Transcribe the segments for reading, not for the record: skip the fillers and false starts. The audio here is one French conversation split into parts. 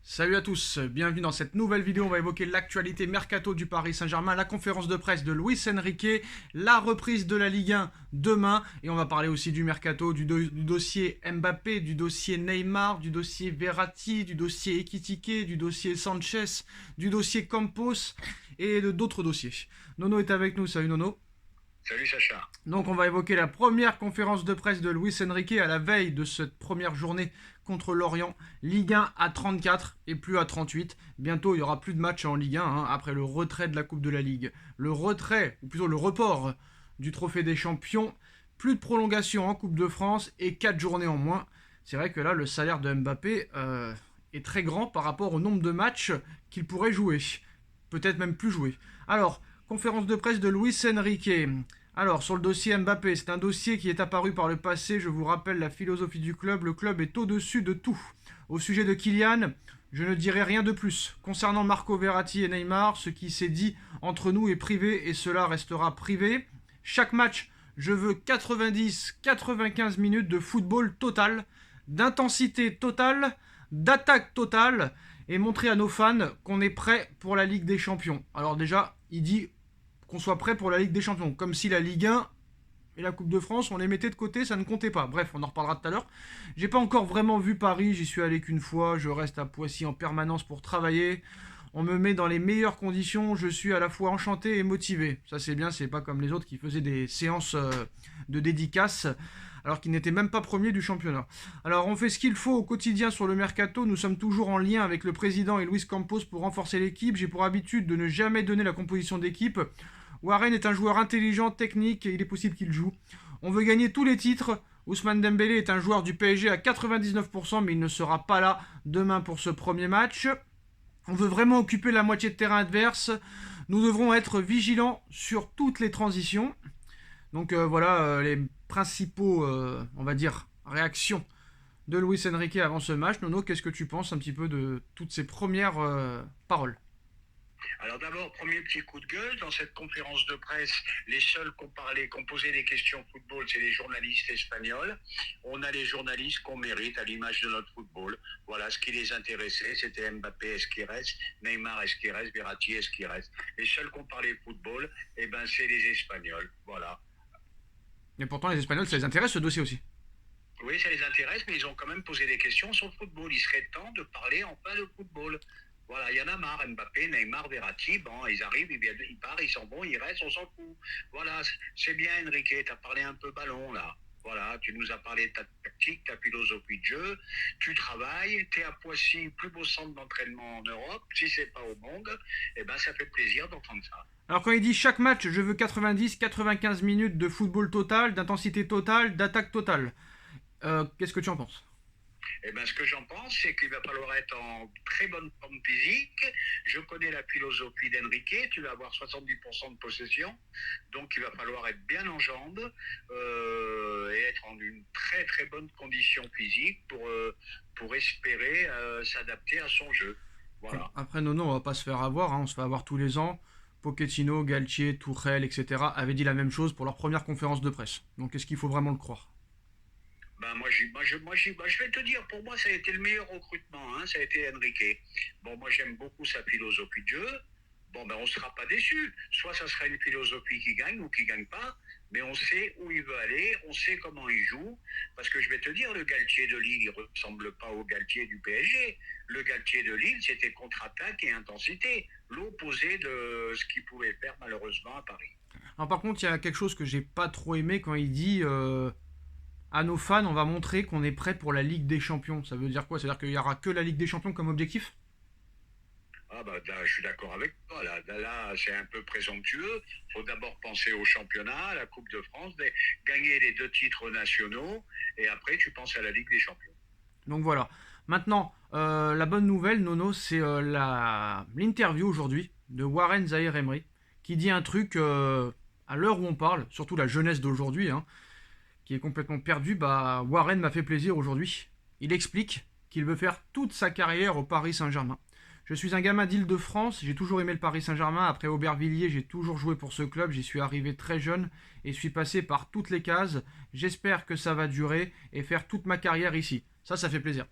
Salut à tous, bienvenue dans cette nouvelle vidéo. On va évoquer l'actualité mercato du Paris Saint-Germain, la conférence de presse de Luis Enrique, la reprise de la Ligue 1 demain, et on va parler aussi du mercato, du dossier Mbappé, du dossier Neymar, du dossier Verratti, du dossier Ekitike, du dossier Sanchez, du dossier Campos et d'autres dossiers. Nono est avec nous, salut Nono. Salut Sacha. Donc on va évoquer la première conférence de presse de Luis Enrique à la veille de cette première journée contre Lorient. Ligue 1 à 34 et plus à 38. Bientôt il n'y aura plus de matchs en Ligue 1 après le retrait de la Coupe de la Ligue. Le retrait, ou plutôt le report du Trophée des Champions. Plus de prolongation en Coupe de France et 4 journées en moins. C'est vrai que là le salaire de Mbappé est très grand par rapport au nombre de matchs qu'il pourrait jouer. Peut-être même plus jouer. Alors, conférence de presse de Luis Enrique. Alors, sur le dossier Mbappé, c'est un dossier qui est apparu par le passé. Je vous rappelle la philosophie du club. Le club est au-dessus de tout. Au sujet de Kylian, je ne dirai rien de plus. Concernant Marco Verratti et Neymar, ce qui s'est dit entre nous est privé et cela restera privé. Chaque match, je veux 90-95 minutes de football total, d'intensité totale, d'attaque totale et montrer à nos fans qu'on est prêt pour la Ligue des Champions. Alors déjà, il dit qu'on soit prêt pour la Ligue des Champions, comme si la Ligue 1 et la Coupe de France, on les mettait de côté, ça ne comptait pas. Bref, on en reparlera tout à l'heure. J'ai pas encore vraiment vu Paris, j'y suis allé qu'une fois, je reste à Poissy en permanence pour travailler. On me met dans les meilleures conditions, je suis à la fois enchanté et motivé. Ça c'est bien, c'est pas comme les autres qui faisaient des séances de dédicaces alors qu'ils n'étaient même pas premiers du championnat. Alors on fait ce qu'il faut au quotidien sur le mercato, nous sommes toujours en lien avec le président et Luis Campos pour renforcer l'équipe. J'ai pour habitude de ne jamais donner la composition d'équipe. Warren est un joueur intelligent, technique, et il est possible qu'il joue. On veut gagner tous les titres. Ousmane Dembélé est un joueur du PSG à 99%, mais il ne sera pas là demain pour ce premier match. On veut vraiment occuper la moitié de terrain adverse. Nous devrons être vigilants sur toutes les transitions. Donc voilà les principaux, on va dire, réactions de Luis Enrique avant ce match. Nono, qu'est-ce que tu penses un petit peu de toutes ces premières paroles? Alors d'abord, premier petit coup de gueule, dans cette conférence de presse, les seuls qui ont parlé, qui ont posé des questions football, c'est les journalistes espagnols. On a les journalistes qu'on mérite à l'image de notre football. Voilà, ce qui les intéressait, c'était Mbappé, est-ce qu'il reste, Neymar, est-ce qu'il reste, Verratti, est-ce qu'il reste. Les seuls qui ont parlé football, eh ben, c'est les Espagnols. Voilà. Et pourtant, les Espagnols, ça les intéresse ce dossier aussi. Oui, ça les intéresse, mais ils ont quand même posé des questions sur le football. Il serait temps de parler enfin de football. Voilà, il y en a marre, Mbappé, Neymar, Verratti, bon, ils arrivent, ils partent, ils s'en vont, ils restent, on s'en fout. Voilà, c'est bien Enrique, tu as parlé un peu ballon là. Voilà, tu nous as parlé de ta tactique, ta philosophie de jeu, tu travailles, tu es à Poissy, plus beau centre d'entraînement en Europe, si c'est pas au monde, eh ben ça fait plaisir d'entendre ça. Alors quand il dit chaque match, je veux 90-95 minutes de football total, d'intensité totale, d'attaque totale. Qu'est-ce que tu en penses? Eh ben, ce que j'en pense, c'est qu'il va falloir être en très bonne forme physique. Je connais la philosophie d'Enrique. Tu vas avoir 70% de possession. Donc, il va falloir être bien en jambes et être en une très, très bonne condition physique pour espérer s'adapter à son jeu. Voilà. Après, Nono, on va pas se faire avoir, hein, on se fait avoir tous les ans. Pochettino, Galtier, Tourelle, etc. avaient dit la même chose pour leur première conférence de presse. Donc est-ce qu'il faut vraiment le croire? Ben je vais te dire, pour moi, ça a été le meilleur recrutement, hein, ça a été Enrique. Bon, moi, j'aime beaucoup sa philosophie de jeu. Bon, ben, on ne sera pas déçu. Soit ça sera une philosophie qui gagne ou qui ne gagne pas, mais on sait où il veut aller, on sait comment il joue. Parce que je vais te dire, le Galtier de Lille, il ne ressemble pas au Galtier du PSG. Le Galtier de Lille, c'était contre-attaque et intensité. L'opposé de ce qu'il pouvait faire malheureusement à Paris. Alors par contre, il y a quelque chose que j'ai pas trop aimé quand il dit à nos fans, on va montrer qu'on est prêt pour la Ligue des Champions. Ça veut dire quoi? Ça veut dire qu'il y aura que la Ligue des Champions comme objectif? Ah bah là, je suis d'accord avec toi. Là, c'est un peu présomptueux. Il faut d'abord penser au championnat, à la Coupe de France, gagner les 2 titres nationaux, et après tu penses à la Ligue des Champions. Donc voilà. Maintenant, la bonne nouvelle, Nono, c'est l'interview aujourd'hui de Warren Zahir Emery qui dit un truc à l'heure où on parle, surtout la jeunesse d'aujourd'hui, hein, qui est complètement perdue. Bah, Warren m'a fait plaisir aujourd'hui. Il explique qu'il veut faire toute sa carrière au Paris Saint-Germain. Je suis un gamin d'Île-de-France, j'ai toujours aimé le Paris Saint-Germain. Après Aubervilliers, j'ai toujours joué pour ce club. J'y suis arrivé très jeune et suis passé par toutes les cases. J'espère que ça va durer et faire toute ma carrière ici. Ça fait plaisir.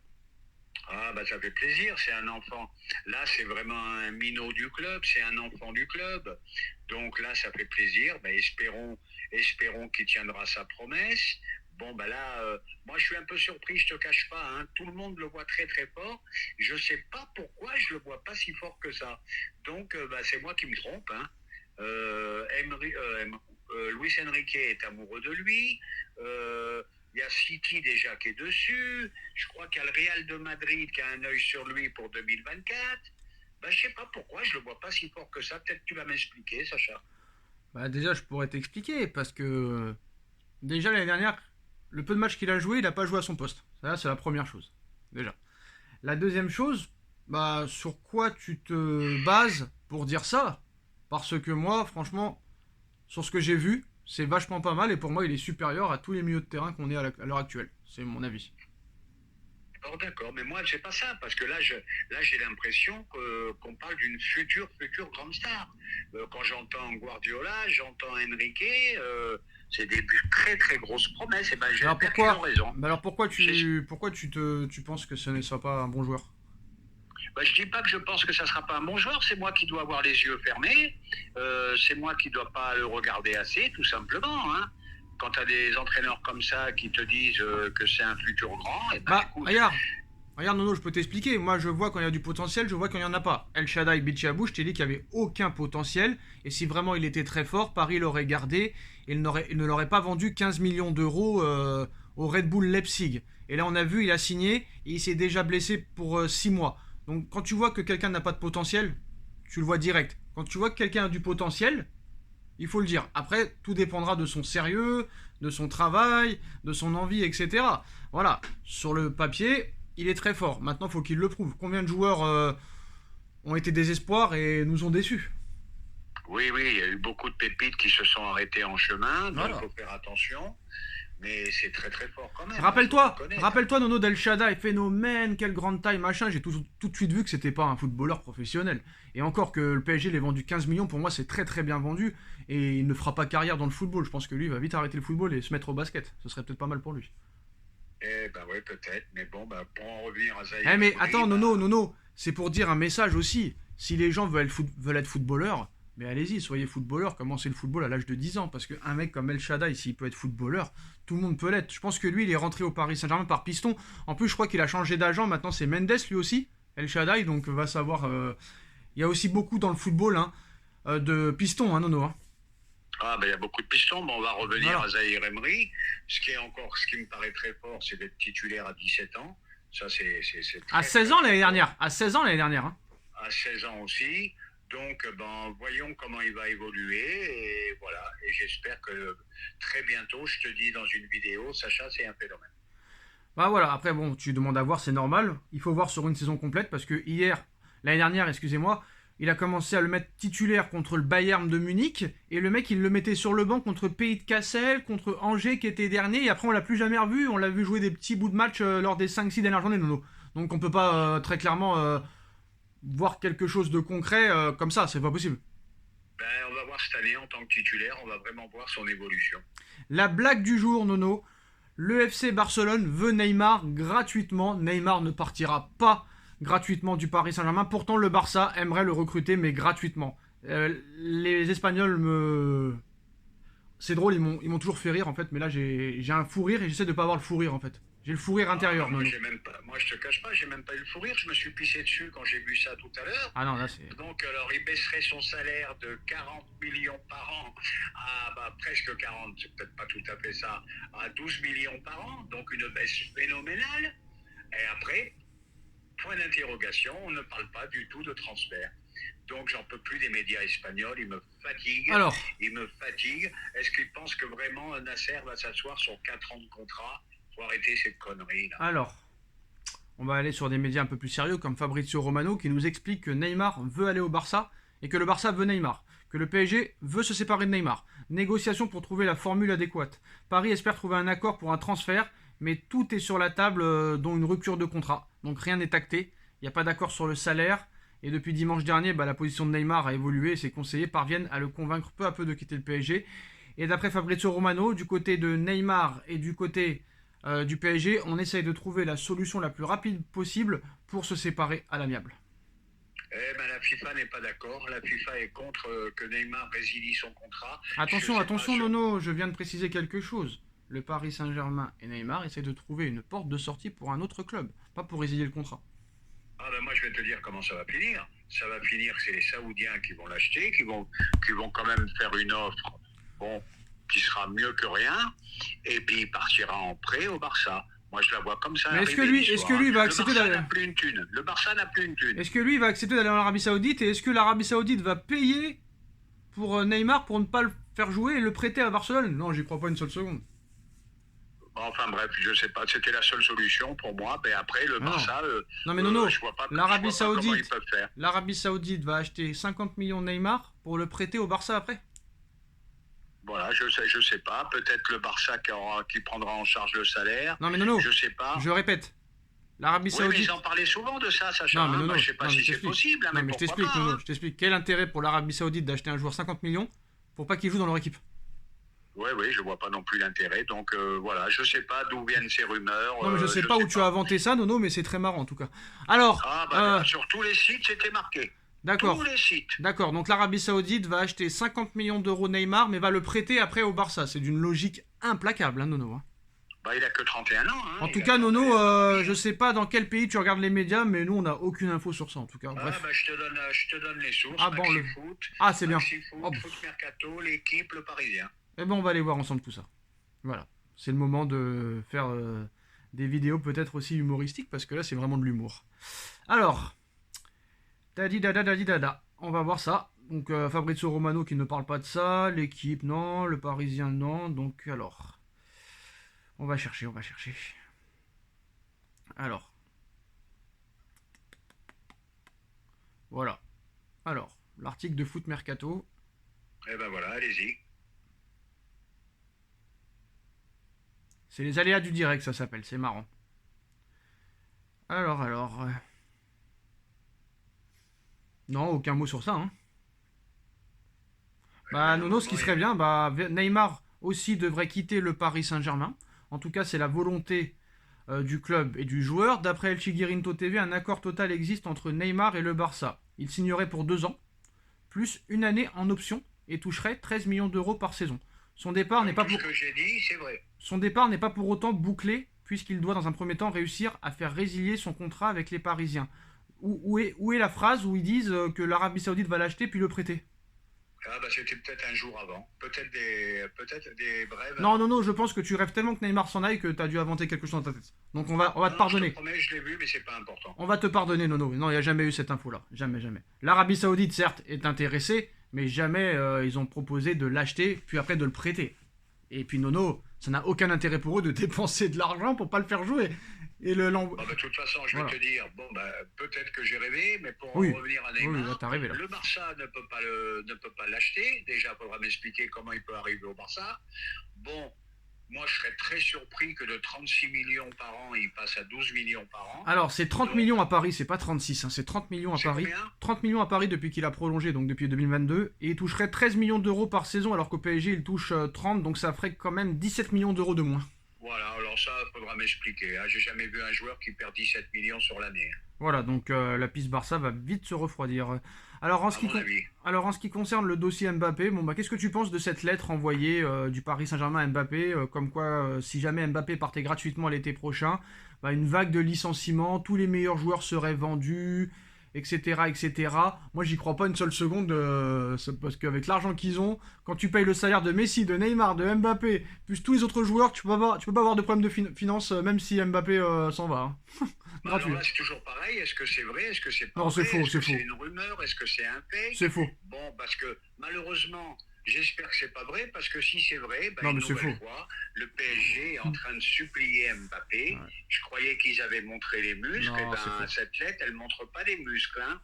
Ah bah ça fait plaisir, c'est un enfant. Là, c'est vraiment un minot du club, c'est un enfant du club. Donc là, ça fait plaisir. Bah, espérons qu'il tiendra sa promesse. Bon bah là, moi je suis un peu surpris, je te cache pas. Hein. Tout le monde le voit très très fort. Je sais pas pourquoi je le vois pas si fort que ça. Donc bah, c'est moi qui me trompe. Hein. Luis Enrique est amoureux de lui. Il y a City déjà qui est dessus. Je crois qu'il y a le Real de Madrid qui a un œil sur lui pour 2024. Ben, je sais pas pourquoi, je le vois pas si fort que ça. Peut-être que tu vas m'expliquer, Sacha. Bah déjà, je pourrais t'expliquer, parce que déjà l'année dernière, le peu de matchs qu'il a joué, il n'a pas joué à son poste. Ça, c'est la première chose. Déjà. La deuxième chose, bah sur quoi tu te bases pour dire ça? Parce que moi, franchement, sur ce que j'ai vu, c'est vachement pas mal et pour moi, il est supérieur à tous les milieux de terrain qu'on est à l'heure actuelle. C'est mon avis. Oh, d'accord, mais moi, c'est pas ça, parce que là, j'ai l'impression qu'on parle d'une future grande star. Quand j'entends Guardiola, j'entends Enrique, c'est des très, très grosses promesses. Et ben, Alors j'espère qu'ils ont pourquoi raison. bah alors pourquoi tu penses que ce ne soit pas un bon joueur? Bah, je dis pas que je pense que ça sera pas un bon joueur, c'est moi qui dois avoir les yeux fermés, c'est moi qui dois pas le regarder assez, tout simplement. Hein. Quand tu as des entraîneurs comme ça qui te disent que c'est un futur grand, et ben Bah écoute, regarde Nono, je peux t'expliquer. Moi, je vois quand il y a du potentiel, je vois quand il n'y en a pas. El Shaddai, Bichabou, je t'ai dit qu'il n'y avait aucun potentiel. Et si vraiment il était très fort, Paris l'aurait gardé. Et il ne l'aurait pas vendu 15 millions d'euros au Red Bull Leipzig. Et là, on a vu, il a signé et il s'est déjà blessé pour 6 mois. Donc, quand tu vois que quelqu'un n'a pas de potentiel, tu le vois direct. Quand tu vois que quelqu'un a du potentiel, il faut le dire. Après, tout dépendra de son sérieux, de son travail, de son envie, etc. Voilà, sur le papier, il est très fort. Maintenant, il faut qu'il le prouve. Combien de joueurs ont été des espoirs et nous ont déçus? oui, oui, il y a eu beaucoup de pépites qui se sont arrêtées en chemin, donc il Voilà. faut faire attention, mais c'est très très fort quand même, il faut le Rappelle-toi, reconnaître. Hein. rappelle-toi Nono Del Shaddai, phénomène, quelle grande taille, machin. J'ai tout de suite vu que c'était pas un footballeur professionnel. Et encore que le PSG l'ait vendu 15 millions, pour moi c'est très très bien vendu. Et il ne fera pas carrière dans le football. Je pense que lui il va vite arrêter le football et se mettre au basket. Ce serait peut-être pas mal pour lui. Eh ben oui, peut-être, mais bon, ben, pour en revenir à Eh Zahir mais Emery, attends, ben, Nono, c'est pour dire un message aussi. Si les gens veulent être footballeurs, mais allez-y, soyez footballeurs, commencez le football à l'âge de 10 ans. Parce qu'un mec comme El Shaddai, s'il peut être footballeur, tout le monde peut l'être. Je pense que lui, il est rentré au Paris Saint-Germain par piston. En plus, je crois qu'il a changé d'agent, maintenant c'est Mendes lui aussi, El Shaddai, donc va savoir. Il y a aussi beaucoup dans le football hein, de piston, hein, Nono. Hein. ah, ben, il y a beaucoup de pistons, mais on va revenir Voilà. à Zahir Emery. Ce qui me paraît très fort, c'est d'être titulaire à 17 ans. Ça, c'est À très, 16 très, ans très l'année fort. dernière. À 16 ans l'année dernière. Hein. À 16 ans aussi. Donc, ben, voyons comment il va évoluer. Et voilà. Et j'espère que très bientôt, je te dis dans une vidéo, Sacha, c'est un phénomène. Bah voilà, après bon, tu demandes à voir, c'est normal. Il faut voir sur une saison complète parce que l'année dernière, excusez-moi, il a commencé à le mettre titulaire contre le Bayern de Munich et le mec il le mettait sur le banc contre Pays de Cassel, contre Angers qui était dernier et après on l'a plus jamais revu, on l'a vu jouer des petits bouts de match lors des 5-6 dernières journées, Nono. Donc on peut pas très clairement voir quelque chose de concret comme ça, c'est pas possible. Ben, on va voir cette année en tant que titulaire, on va vraiment voir son évolution. La blague du jour, Nono, le FC Barcelone veut Neymar gratuitement. Neymar ne partira pas gratuitement du Paris Saint-Germain. Pourtant, le Barça aimerait le recruter, mais gratuitement. Les Espagnols me. C'est drôle, ils m'ont toujours fait rire en fait, mais là j'ai un fou rire et j'essaie de pas avoir le fou rire en fait. J'ai le fou rire Ah, intérieur, moi, Nono. j'ai même pas, moi, je te cache pas, j'ai même pas eu le fou rire, je me suis pissé dessus quand j'ai vu ça tout à l'heure. Ah non, là c'est. Donc, alors, il baisserait son salaire de 40 millions par an à bah, presque 40, c'est peut-être pas tout à fait ça, à 12 millions par an, donc une baisse phénoménale. Et après, point d'interrogation, on ne parle pas du tout de transfert. Donc, j'en peux plus des médias espagnols, ils me fatiguent, Alors, ils me fatiguent. Est-ce qu'ils pensent que vraiment Nasser va s'asseoir sur 4 ans de contrat? Faut arrêter cette connerie là. alors, on va aller sur des médias un peu plus sérieux comme Fabrizio Romano qui nous explique que Neymar veut aller au Barça et que le Barça veut Neymar, que le PSG veut se séparer de Neymar. Négociation pour trouver la formule adéquate. Paris espère trouver un accord pour un transfert, mais tout est sur la table, dont une rupture de contrat. Donc rien n'est acté, il n'y a pas d'accord sur le salaire. Et depuis dimanche dernier, la position de Neymar a évolué et ses conseillers parviennent à le convaincre peu à peu de quitter le PSG. Et d'après Fabrizio Romano, du côté de Neymar et du côté du PSG. On essaye de trouver la solution la plus rapide possible pour se séparer à l'amiable. Eh ben, la FIFA n'est pas d'accord. La FIFA est contre que Neymar résilie son contrat. Attention, attention, Nono, je viens de préciser quelque chose. Le Paris Saint-Germain et Neymar essayent de trouver une porte de sortie pour un autre club, pas pour résilier le contrat. Ah ben moi je vais te dire comment ça va finir. Ça va finir, c'est les Saoudiens qui vont l'acheter, qui vont quand même faire une offre, bon, qui sera mieux que rien, et puis il partira en prêt au Barça. Moi je la vois comme ça. Mais est-ce que lui va accepter d'aller? Le Barça n'a plus une thune. Est-ce que lui va accepter d'aller en Arabie Saoudite et est-ce que l'Arabie Saoudite va payer pour Neymar pour ne pas le faire jouer et le prêter à Barcelone? Non, j'y crois pas une seule seconde. Enfin bref, je sais pas, c'était la seule solution pour moi. Mais après, le Barça, non mais non, je vois pas, l'Arabie Saoudite, comment ils peuvent faire. L'Arabie Saoudite va acheter 50 millions de Neymar pour le prêter au Barça après. Voilà, je sais pas. Peut-être le Barça qui prendra en charge le salaire. Non mais non, je sais pas. Je répète, l'Arabie Saoudite. Mais ils en parlaient souvent de ça, Sacha. Non mais non, je sais pas si c'est possible. Non mais je t'explique, je t'explique. Quel intérêt pour l'Arabie Saoudite d'acheter un joueur 50 millions pour pas qu'il joue dans leur équipe? Oui, je vois pas non plus l'intérêt. Donc voilà, je sais pas d'où viennent ces rumeurs. Non, mais je sais pas où tu as inventé ça, Nono, mais c'est très marrant en tout cas. Alors. Sur tous les sites, c'était marqué. D'accord. Tous les sites. D'accord, donc l'Arabie Saoudite va acheter 50 millions d'euros Neymar, mais va le prêter après au Barça. C'est d'une logique implacable, hein, Nono. Il a que 31 ans. En tout cas, Nono, je sais pas dans quel pays tu regardes les médias, mais nous, on n'a aucune info sur ça, en tout cas. Bref. Je te donne les sources. Ah bon, c'est bien. Foot Mercato, l'équipe, le Parisien. Eh ben, on va aller voir ensemble tout ça. Voilà. C'est le moment de faire des vidéos peut-être aussi humoristiques, parce que là, c'est vraiment de l'humour. Alors, dada. On va voir ça. Donc, Fabrizio Romano qui ne parle pas de ça. L'équipe, non. Le Parisien, non. Donc, alors... On va chercher. Alors. Voilà. Alors, l'article de Foot Mercato. Eh ben voilà, allez-y. C'est les aléas du direct, ça s'appelle, c'est marrant. Alors... Non, aucun mot sur ça, hein. Nono, ce qui serait bien, Neymar aussi devrait quitter le Paris Saint-Germain. En tout cas, c'est la volonté du club et du joueur. D'après El Chiguirinto TV, un accord total existe entre Neymar et le Barça. Il signerait pour 2 ans, plus une année en option, et toucherait 13 millions d'euros par saison. Son départ n'est pas pour... Ce que j'ai dit, c'est vrai. Son départ n'est pas pour autant bouclé, puisqu'il doit dans un premier temps réussir à faire résilier son contrat avec les Parisiens. Où est la phrase où ils disent que l'Arabie Saoudite va l'acheter puis le prêter? C'était peut-être un jour avant. Peut-être des brèves. Non, je pense que tu rêves tellement que Neymar s'en aille que tu as dû inventer quelque chose dans ta tête. Donc on va te pardonner. Je te promets, je l'ai vu, mais c'est pas important. On va te pardonner, Nono. Non, il n'y a jamais eu cette info-là. Jamais. L'Arabie Saoudite, certes, est intéressée, mais jamais ils ont proposé de l'acheter, puis après de le prêter. Et puis Nono, ça n'a aucun intérêt pour eux de dépenser de l'argent pour pas le faire jouer. Et de toute façon, je vais te dire, peut-être que j'ai rêvé, mais pour revenir à Neymar, rêvé, le Barça ne peut pas l'acheter. Déjà, il faudra m'expliquer comment il peut arriver au Barça. Bon, moi, je serais très surpris que de 36 millions par an, il passe à 12 millions par an. Alors, c'est 30 millions à Paris, c'est pas 36, hein, c'est 30 millions à Paris. 30 millions à Paris depuis qu'il a prolongé, donc depuis 2022, et il toucherait 13 millions d'euros par saison, alors qu'au PSG, il touche 30, donc ça ferait quand même 17 millions d'euros de moins. Voilà, alors ça, il faudra m'expliquer. J'ai jamais vu un joueur qui perd 17 millions sur l'année. Voilà, donc la piste Barça va vite se refroidir. Alors en ce qui concerne le dossier Mbappé, qu'est-ce que tu penses de cette lettre envoyée du Paris Saint-Germain à Mbappé, comme quoi si jamais Mbappé partait gratuitement l'été prochain, une vague de licenciements, tous les meilleurs joueurs seraient vendus, etc. Moi, j'y crois pas une seule seconde, parce qu'avec l'argent qu'ils ont, quand tu payes le salaire de Messi, de Neymar, de Mbappé, plus tous les autres joueurs, tu peux pas avoir de problème de finances, même si Mbappé s'en va. Hein. Alors là, c'est toujours pareil. Est-ce que c'est vrai? Est-ce que c'est pas vrai? Non, c'est faux. Est-ce que c'est une rumeur? Est-ce que c'est un fait? C'est faux. Bon, parce que malheureusement, j'espère que c'est pas vrai, parce que si c'est vrai, une nouvelle fois, le PSG est en train de supplier Mbappé. Ouais. Je croyais qu'ils avaient montré les muscles. Cette lettre, elle montre pas les muscles. Hein.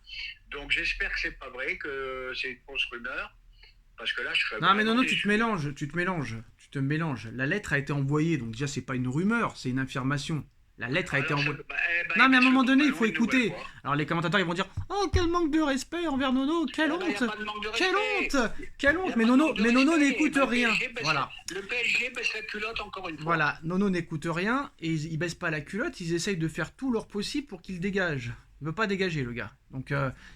Donc j'espère que c'est pas vrai, que c'est une fausse rumeur. Parce que là, je serais... Non, mais non, tu te mélanges. La lettre a été envoyée, donc déjà, c'est pas une rumeur, c'est une affirmation. La lettre a été Alors, envoyée. il Non, mais à un se moment tombe donné, il ballon faut une nouvelle écouter. fois. Alors, les commentateurs, ils vont dire: Oh, quel manque de respect envers Nono, quelle Eh ben, y a honte! pas de manque de Quelle respect. honte! Quelle Y honte! a pas de manque de Mais Nono respect. n'écoute Ben, rien. Voilà. Le PSG baisse la culotte encore une fois. Voilà, Nono n'écoute rien et ils baissent pas la culotte, ils essayent de faire tout leur possible pour qu'il dégage. Il veut pas dégager, le gars. Donc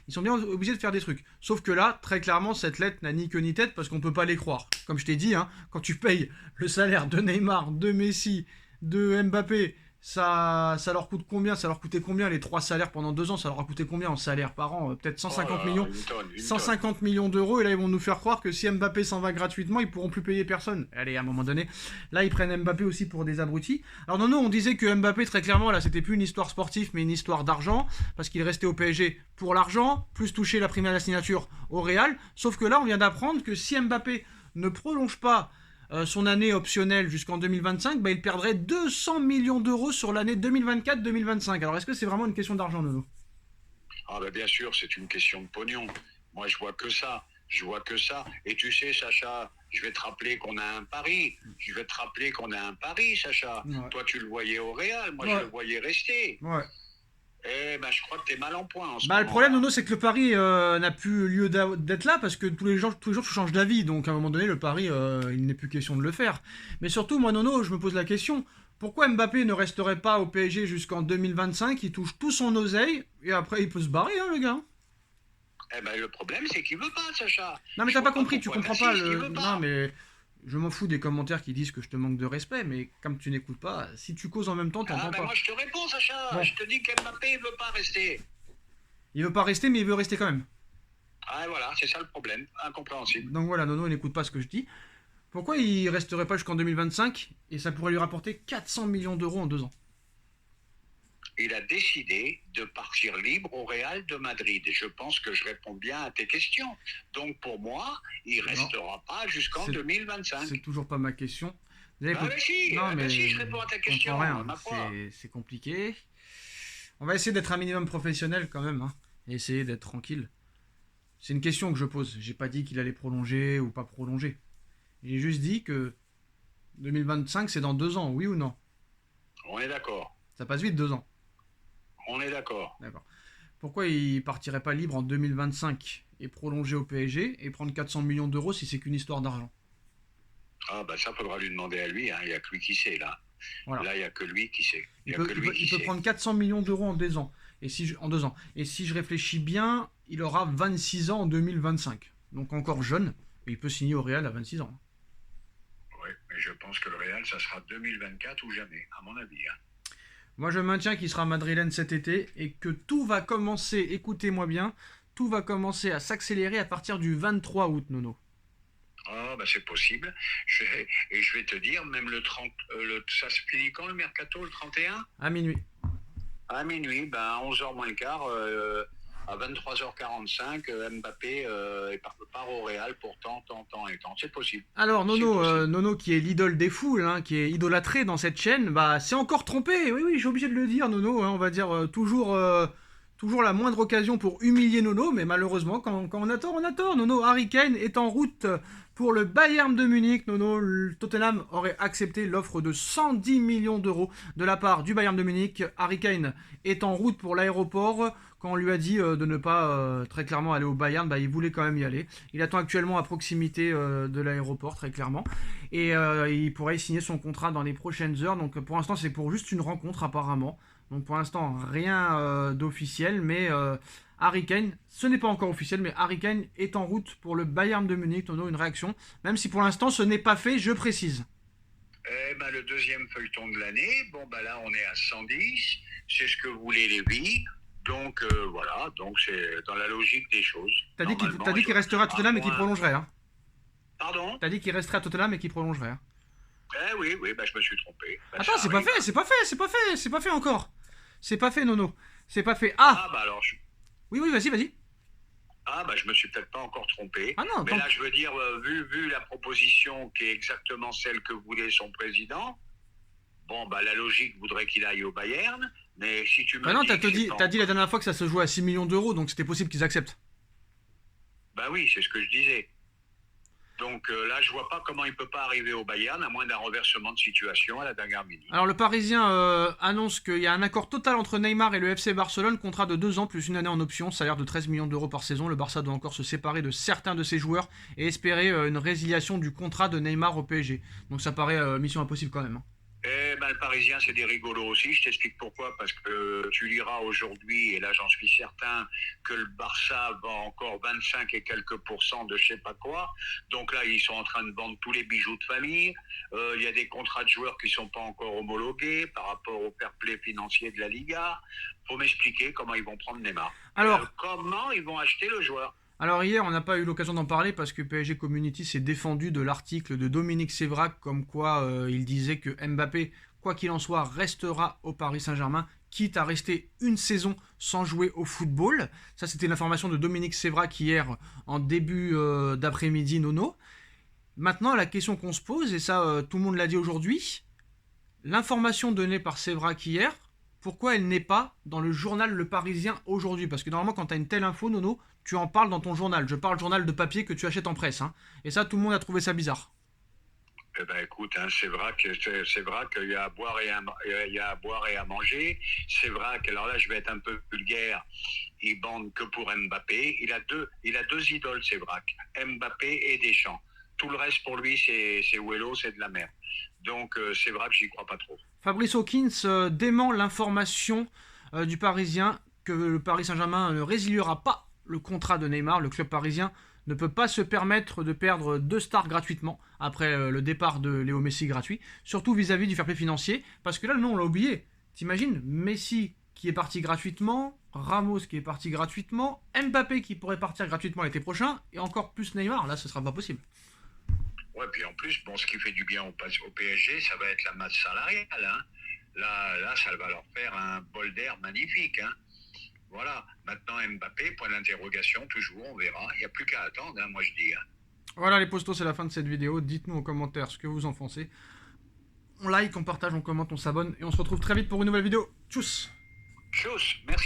ils sont bien obligés de faire des trucs. Sauf que là, très clairement, cette lettre n'a ni queue ni tête parce qu'on peut pas les croire. Comme je t'ai dit, hein, quand tu payes le salaire de Neymar, de Messi, de Mbappé, ça leur coûte combien? Ça leur coûtait combien les 3 salaires pendant 2 ans? Ça leur a coûté combien en salaire par an? Peut-être Oh 150 là, millions. une tonne, une 150 millions d'euros, et là ils vont nous faire croire que si Mbappé s'en va gratuitement, ils pourront plus payer personne. Allez, à un moment donné, là ils prennent Mbappé aussi pour des abrutis. Alors non, on disait que Mbappé, très clairement, là c'était plus une histoire sportive, mais une histoire d'argent, parce qu'il restait au PSG pour l'argent, plus toucher la prime à la signature au Real. Sauf que là, on vient d'apprendre que si Mbappé ne prolonge pas son année optionnelle jusqu'en 2025, bah, il perdrait 200 millions d'euros sur l'année 2024-2025. Alors est-ce que c'est vraiment une question d'argent, Nono? Ah ben bien sûr, c'est une question de pognon. Moi, je vois que ça. Je vois que ça. Et tu sais, Sacha, je vais te rappeler qu'on a un pari. Je vais te rappeler qu'on a un pari, Sacha. Ouais. Toi, tu le voyais au Real. Moi, Ouais. je le voyais rester. Ouais. Eh ben, je crois que t'es mal en point en ce Bah, le moment. problème, Nono, c'est que le pari n'a plus lieu d'être là parce que tous les jours, tu changes d'avis. Donc, à un moment donné, le pari, il n'est plus question de le faire. Mais surtout, moi, Nono, je me pose la question: pourquoi Mbappé ne resterait pas au PSG jusqu'en 2025? Il touche tout son oseille et après, il peut se barrer, hein, le gars. Eh ben, le problème, c'est qu'il veut pas, Sacha. Non, mais Je t'as vois pas compris, tu pourquoi comprends pas t'insistes, il le. veut pas. Non, mais je m'en fous des commentaires qui disent que je te manque de respect, mais comme tu n'écoutes pas, si tu causes en même temps, Ah t'entends ben pas. moi, je te réponds, Sacha. Bon. Je te dis qu'Mbappé, il veut pas rester. Il veut pas rester, mais il veut rester quand même. Ah voilà, c'est ça le problème. Incompréhensible. Donc voilà, Nono, il n'écoute pas ce que je dis. Pourquoi il resterait pas jusqu'en 2025 et ça pourrait lui rapporter 400 millions d'euros en 2 ans? Il a décidé de partir libre au Real de Madrid. Et je pense que je réponds bien à tes questions. Donc pour moi, il ne restera pas jusqu'en C'est- 2025. C'est toujours pas ma question. Déjà, Ah mais si, non, ah mais ben si, je réponds à ta je question. comprends rien. Ma foi. C'est compliqué. On va essayer d'être un minimum professionnel quand même, hein, et essayer d'être tranquille. C'est une question que je pose. J'ai pas dit qu'il allait prolonger ou pas prolonger. J'ai juste dit que 2025, c'est dans 2 ans, oui ou non? On est d'accord. Ça passe vite, 2 ans. On est d'accord. D'accord. Pourquoi il partirait pas libre en 2025 et prolonger au PSG et prendre 400 millions d'euros si c'est qu'une histoire d'argent? Ah ben ça, faudra lui demander à lui. Hein. Il n'y a que lui qui sait là. Voilà. Là, il n'y a que lui qui sait. Il peut prendre 400 millions d'euros en 2 ans. En 2 ans. Et si je réfléchis bien, il aura 26 ans en 2025. Donc encore jeune. Et il peut signer au Real à 26 ans. Oui, mais je pense que le Real, ça sera 2024 ou jamais, à mon avis. Hein. Moi, je maintiens qu'il sera madrilène cet été et que tout va commencer, écoutez-moi bien, tout va commencer à s'accélérer à partir du 23 août, Nono. Ah, ben c'est possible. Et je vais te dire, même le 30, ça se finit quand le mercato, le 31? À minuit. À minuit, ben 11h moins le quart, à 23h45, Mbappé part au Real pour tant et tant. C'est possible. Alors, Nono, C'est possible. Nono qui est l'idole des foules, hein, qui est idolâtré dans cette chaîne, bah, c'est encore trompé. Oui, je suis obligé de le dire, Nono. Hein, on va dire toujours la moindre occasion pour humilier Nono, mais malheureusement, quand on a tort, on a tort. Nono, Harry Kane est en route pour le Bayern de Munich. Nono, le Tottenham aurait accepté l'offre de 110 millions d'euros de la part du Bayern de Munich. Harry Kane est en route pour l'aéroport. Quand on lui a dit de ne pas très clairement aller au Bayern, bah, il voulait quand même y aller. Il attend actuellement à proximité de l'aéroport, très clairement. Et il pourrait y signer son contrat dans les prochaines heures. Donc pour l'instant, c'est pour juste une rencontre apparemment. Donc pour l'instant, rien d'officiel. Mais Harry Kane, ce n'est pas encore officiel, mais Harry Kane est en route pour le Bayern de Munich. Tono, une réaction. Même si pour l'instant, ce n'est pas fait, je précise. Eh ben, le deuxième feuilleton de l'année, bon ben là on est à 110, c'est ce que voulait Lévy. Donc voilà, donc c'est dans la logique des choses. T'as dit qu'il resterait à Tottenham et qu'il prolongerait. Hein. Pardon? T'as dit qu'il resterait à Tottenham et qu'il prolongerait. Hein. Eh oui, ben je me suis trompé. Ben, Attends, c'est pas fait encore. C'est pas fait, Nono. C'est pas fait. Ah bah alors, Oui, vas-y. ah bah je me suis peut-être pas encore trompé. Ah non, mais là je veux dire, vu la proposition qui est exactement celle que voulait son président, bon bah la logique voudrait qu'il aille au Bayern, mais si tu me non, dis t'as dit la dernière fois que ça se jouait à 6 millions d'euros, donc c'était possible qu'ils acceptent. Bah oui, c'est ce que je disais. Donc là, je vois pas comment il peut pas arriver au Bayern, à moins d'un renversement de situation à la dernière minute. Alors le Parisien annonce qu'il y a un accord total entre Neymar et le FC Barcelone, contrat de 2 ans plus une année en option, salaire de 13 millions d'euros par saison. Le Barça doit encore se séparer de certains de ses joueurs et espérer une résiliation du contrat de Neymar au PSG. Donc ça paraît mission impossible quand même, hein. Eh ben, le Parisien, c'est des rigolos aussi. Je t'explique pourquoi. Parce que tu liras aujourd'hui, et là j'en suis certain, que le Barça vend encore 25 et quelques pourcents de je sais pas quoi. Donc là, ils sont en train de vendre tous les bijoux de famille. Il y a des contrats de joueurs qui sont pas encore homologués par rapport au fair play financier de la Liga. Faut m'expliquer comment ils vont prendre Neymar. Alors, Comment ils vont acheter le joueur. Alors hier, on n'a pas eu l'occasion d'en parler parce que PSG Community s'est défendu de l'article de Dominique Sévrac comme quoi il disait que Mbappé, quoi qu'il en soit, restera au Paris Saint-Germain, quitte à rester une saison sans jouer au football. Ça, c'était l'information de Dominique Sévrac hier en début d'après-midi, Nono. Maintenant, la question qu'on se pose, et ça tout le monde l'a dit aujourd'hui, l'information donnée par Sévrac hier, pourquoi elle n'est pas dans le journal Le Parisien aujourd'hui? Parce que normalement, quand tu as une telle info, Nono, tu en parles dans ton journal. Je parle journal de papier que tu achètes en presse, hein. Et ça, tout le monde a trouvé ça bizarre. Eh ben écoute, hein, c'est vrai qu'il y a à boire il y a à boire et à manger. C'est vrai que alors là, je vais être un peu vulgaire. Il bande que pour Mbappé. Il a deux idoles, c'est vrai. Mbappé et Deschamps. Tout le reste pour lui, c'est Wello, c'est de la merde. Donc c'est vrai que j'y crois pas trop. Fabrice Hawkins dément l'information du Parisien que le Paris Saint-Germain ne résiliera pas le contrat de Neymar. Le club parisien ne peut pas se permettre de perdre 2 stars gratuitement après le départ de Léo Messi gratuit, surtout vis-à-vis du fair play financier, parce que là, non, on l'a oublié. T'imagines, Messi qui est parti gratuitement, Ramos qui est parti gratuitement, Mbappé qui pourrait partir gratuitement l'été prochain, et encore plus Neymar, là, ce sera pas possible. Ouais, puis en plus, bon, ce qui fait du bien au PSG, ça va être la masse salariale. Hein. Là, ça va leur faire un bol d'air magnifique. Hein. Voilà. Maintenant, Mbappé, point d'interrogation, toujours, on verra. Il n'y a plus qu'à attendre, hein, moi je dis. Hein. Voilà les postos, c'est la fin de cette vidéo. Dites-nous en commentaire ce que vous en pensez. On like, on partage, on commente, on s'abonne, et on se retrouve très vite pour une nouvelle vidéo. Tchuss! Tchuss, merci.